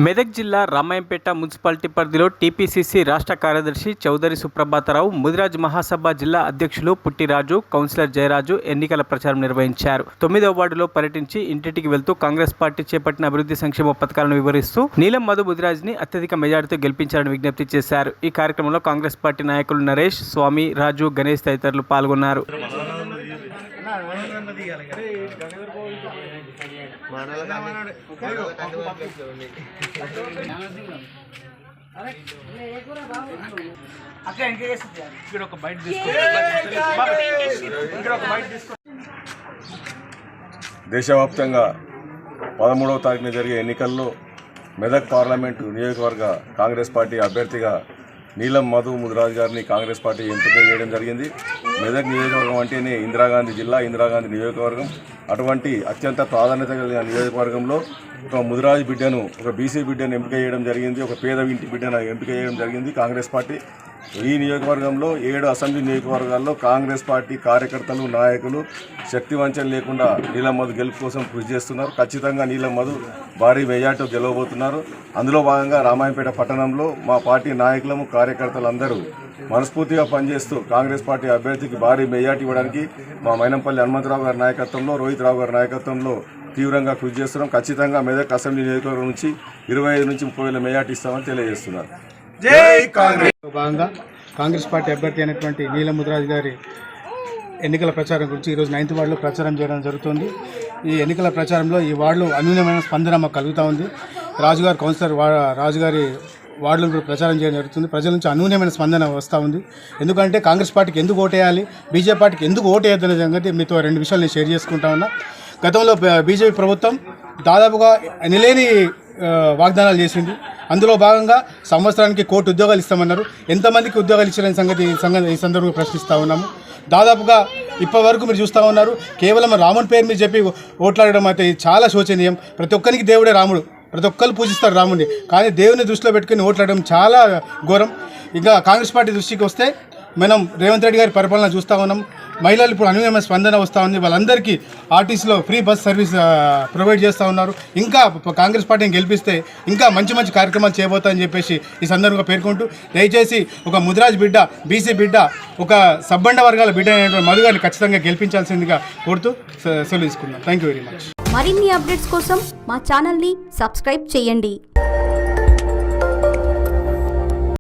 మెదక్ జిల్లా రామాయంపేట మున్సిపాలిటీ పరిధిలో టీపీసీసీ రాష్ట్ర కార్యదర్శి చౌదరి సుప్రభాతరావు, ముదిరాజ్ మహాసభ జిల్లా అధ్యక్షులు పుట్టిరాజు, కౌన్సిలర్ జయరాజు ఎన్నికల ప్రచారం నిర్వహించారు. 9వ వార్డులో పర్యటించి ఇంటింటికి వెళ్తూ కాంగ్రెస్ పార్టీ చేపట్టిన అభివృద్ధి సంక్షేమ పథకాలను వివరిస్తూ నీలం మధు ముదిరాజ్ని అత్యధిక మెజారిటీతో గెలిపించాలని విజ్ఞప్తి చేశారు. ఈ కార్యక్రమంలో కాంగ్రెస్ పార్టీ నాయకులు నరేష్, స్వామి, రాజు, గణేష్ తదితరులు పాల్గొన్నారు. దేశవ్యాప్తంగా 13వ తారీఖున జరిగే ఎన్నికల్లో మెదక్ పార్లమెంటు నియోజకవర్గ కాంగ్రెస్ పార్టీ అభ్యర్థిగా నీలం మధు ముదిరాజ్ గారిని కాంగ్రెస్ పార్టీ ఎంపిక చేయడం జరిగింది. మెదక్ నియోజకవర్గం అంటేనే ఇందిరాగాంధీ జిల్లా, ఇందిరాగాంధీ నియోజకవర్గం. అటువంటి అత్యంత ప్రాధాన్యత కలిగిన నియోజకవర్గంలో ఒక ముదిరాజ్ బిడ్డను, ఒక బీసీ బిడ్డను ఎంపిక చేయడం జరిగింది. ఒక పేద ఇంటి బిడ్డను ఎంపిక చేయడం జరిగింది కాంగ్రెస్ పార్టీ. ఈ నియోజకవర్గంలో 7 అసెంబ్లీ నియోజకవర్గాల్లో కాంగ్రెస్ పార్టీ కార్యకర్తలు, నాయకులు శక్తివంచన లేకుండా నీలం మధు గెలుపు కోసం కృషి చేస్తున్నారు. ఖచ్చితంగా నీలం మధు భారీ మెజార్టీతో గెలవబోతున్నారు. అందులో భాగంగా రామాయంపేట పట్టణంలో మా పార్టీ నాయకులము, కార్యకర్తలు అందరూ మనస్ఫూర్తిగా పనిచేస్తూ కాంగ్రెస్ పార్టీ అభ్యర్థికి భారీ మెజార్టీ ఇవ్వడానికి మా మైనంపల్లి హనుమంతరావు గారి నాయకత్వంలో, రోహిత్ రావు గారి నాయకత్వంలో తీవ్రంగా కృషి చేస్తున్నాం. ఖచ్చితంగా మెదక్ అసెంబ్లీ నియోజకవర్గం నుంచి 25 నుంచి 30 వేల మెజార్టీ ఇస్తామని తెలియజేస్తున్నారు. భాగంగా కాంగ్రెస్ పార్టీ అభ్యర్థి అయినటువంటి నీలం ముదిరాజ్ గారి ఎన్నికల ప్రచారం గురించి ఈరోజు 9వ వార్డులో ప్రచారం చేయడం జరుగుతుంది. ఈ ఎన్నికల ప్రచారంలో ఈ వార్డులో అనూన్యమైన స్పందన మాకు కలుగుతూ ఉంది. రాజుగారి కౌన్సిలర్ రాజుగారి వార్డులో ప్రచారం చేయడం జరుగుతుంది. ప్రజల నుంచి అనూన్యమైన స్పందన వస్తూ ఉంది. ఎందుకంటే కాంగ్రెస్ పార్టీకి ఎందుకు ఓటేయాలి, బీజేపీ పార్టీకి ఎందుకు ఓటేయద్దనే సంగతి మీతో 2 విషయాలు నేను షేర్ చేసుకుంటా ఉన్నా. గతంలో బీజేపీ ప్రభుత్వం దాదాపుగా ఎనలేని వాగ్దానాలు చేసింది. అందులో భాగంగా సంవత్సరానికి 1 కోటి ఉద్యోగాలు ఇస్తామన్నారు. ఎంతమందికి ఉద్యోగాలు ఇచ్చిన సంగతి ఈ సందర్భంగా ప్రశ్నిస్తూ ఉన్నాము. దాదాపుగా ఇప్పటి వరకు మీరు చూస్తూ ఉన్నారు, కేవలం రాముని పేరు మీద చెప్పి ఓట్లాడడం అయితే చాలా శోచనీయం. ప్రతి ఒక్కరికి దేవుడే రాముడు, ప్రతి ఒక్కరు పూజిస్తారు రాముడిని. కానీ దేవుని దృష్టిలో పెట్టుకుని ఓట్లాడడం చాలా ఘోరం. ఇంకా కాంగ్రెస్ పార్టీ దృష్టికి వస్తే మనం రేవంత్ రెడ్డి గారి పరిపాలన చూస్తూ ఉన్నాం. మహిళలు ఇప్పుడు అనూన్యమైన స్పందన వస్తూ ఉంది. వాళ్ళందరికీ ఆర్టీసీలో ఫ్రీ బస్ సర్వీస్ ప్రొవైడ్ చేస్తూ ఉన్నారు. ఇంకా కాంగ్రెస్ పార్టీని గెలిపిస్తే ఇంకా మంచి మంచి కార్యక్రమాలు చేయబోతాయని చెప్పేసి ఈ సందర్భంగా పేర్కొంటూ, దయచేసి ఒక ముదిరాజ్ బిడ్డ, బీసీ బిడ్డ, ఒక సబ్బండ వర్గాల బిడ్డ అయినటువంటి మధు గారిని ఖచ్చితంగా గెలిపించాల్సిందిగా కోరుతూ సెలవు తీసుకున్నాం. Thank you very much. మరిన్ని అప్డేట్స్ కోసం మా ఛానల్ని సబ్స్క్రైబ్ చేయండి.